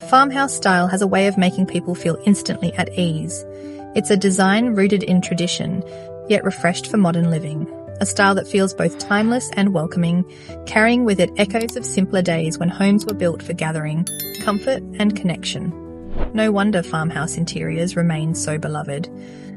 Farmhouse style has a way of making people feel instantly at ease. It's a design rooted in tradition, yet refreshed for modern living. A style that feels both timeless and welcoming, carrying with it echoes of simpler days when homes were built for gathering, comfort, and connection. No wonder farmhouse interiors remain so beloved.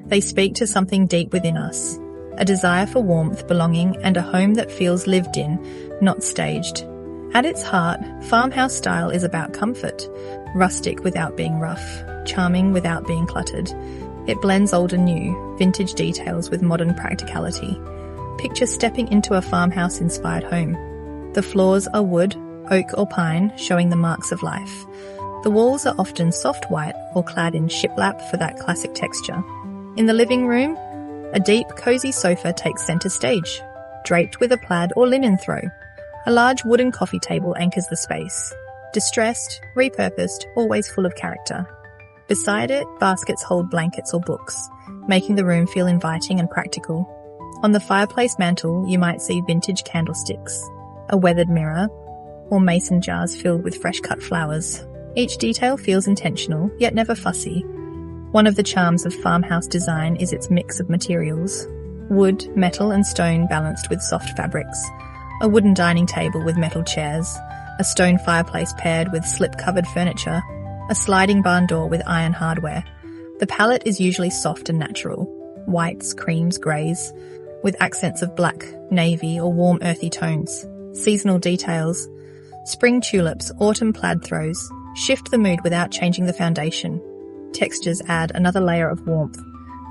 They speak to something deep within us, a desire for warmth, belonging, and a home that feels lived in, not staged. At its heart, farmhouse style is about comfort, rustic without being rough, charming without being cluttered. It blends old and new, vintage details with modern practicality. Picture stepping into a farmhouse-inspired home. The floors are wood, oak or pine, showing the marks of life. The walls are often soft white or clad in shiplap for that classic texture. In the living room, a deep, cozy sofa takes centre stage, draped with a plaid or linen throw. A large wooden coffee table anchors the space. Distressed, repurposed, always full of character. Beside it, baskets hold blankets or books, making the room feel inviting and practical. On the fireplace mantel, you might see vintage candlesticks, a weathered mirror, or mason jars filled with fresh-cut flowers. Each detail feels intentional, yet never fussy. One of the charms of farmhouse design is its mix of materials. Wood, metal and stone balanced with soft fabrics. A wooden dining table with metal chairs. A stone fireplace paired with slip-covered furniture. A sliding barn door with iron hardware. The palette is usually soft and natural. Whites, creams, greys, with accents of black, navy or warm earthy tones. Seasonal details. Spring tulips, autumn plaid throws. Shift the mood without changing the foundation. Textures add another layer of warmth.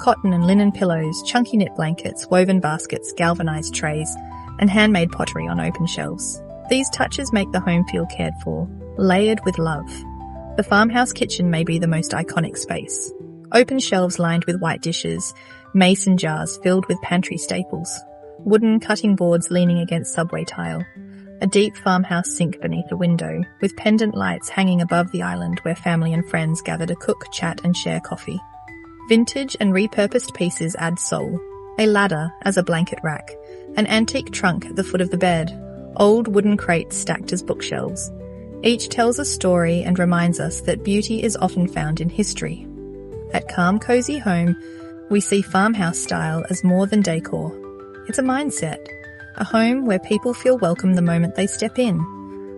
Cotton and linen pillows, chunky knit blankets, woven baskets, galvanized trays, and handmade pottery on open shelves. These touches make the home feel cared for, layered with love. The farmhouse kitchen may be the most iconic space. Open shelves lined with white dishes, mason jars filled with pantry staples, wooden cutting boards leaning against subway tile, a deep farmhouse sink beneath a window, with pendant lights hanging above the island where family and friends gather to cook, chat and share coffee. Vintage and repurposed pieces add soul. A ladder as a blanket rack, an antique trunk at the foot of the bed, old wooden crates stacked as bookshelves. Each tells a story and reminds us that beauty is often found in history. At Calm Cozy Home, we see farmhouse style as more than decor. It's a mindset, a home where people feel welcome the moment they step in,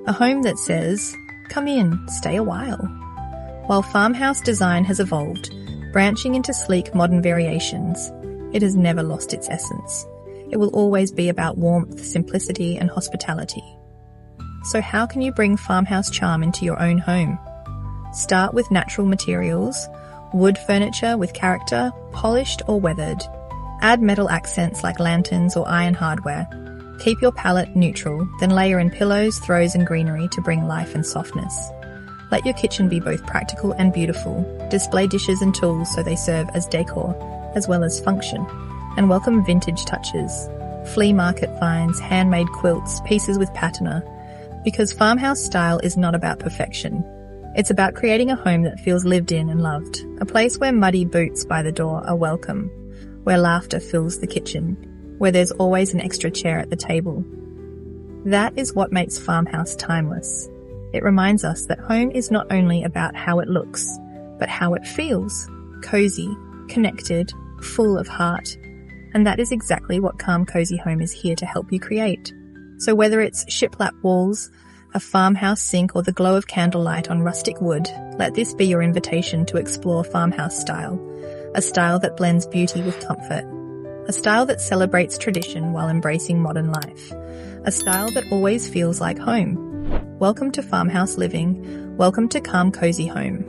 a home that says, "Come in, stay a while." While farmhouse design has evolved, branching into sleek modern variations, it has never lost its essence. It will always be about warmth, simplicity and hospitality. So how can you bring farmhouse charm into your own home? Start with natural materials, wood furniture with character, polished or weathered. Add metal accents like lanterns or iron hardware. Keep your palette neutral, then layer in pillows, throws and greenery to bring life and softness. Let your kitchen be both practical and beautiful. Display dishes and tools so they serve as decor, as well as function. And welcome vintage touches. Flea market finds, handmade quilts, pieces with patina. Because farmhouse style is not about perfection. It's about creating a home that feels lived in and loved. A place where muddy boots by the door are welcome. Where laughter fills the kitchen. Where there's always an extra chair at the table. That is what makes farmhouse timeless. It reminds us that home is not only about how it looks, but how it feels. Cozy, connected, full of heart. And that is exactly what Calm Cozy Home is here to help you create. So whether it's shiplap walls, a farmhouse sink or the glow of candlelight on rustic wood, let this be your invitation to explore farmhouse style. A style that blends beauty with comfort. A style that celebrates tradition while embracing modern life. A style that always feels like home. Welcome to Farmhouse Living. Welcome to Calm Cozy Home.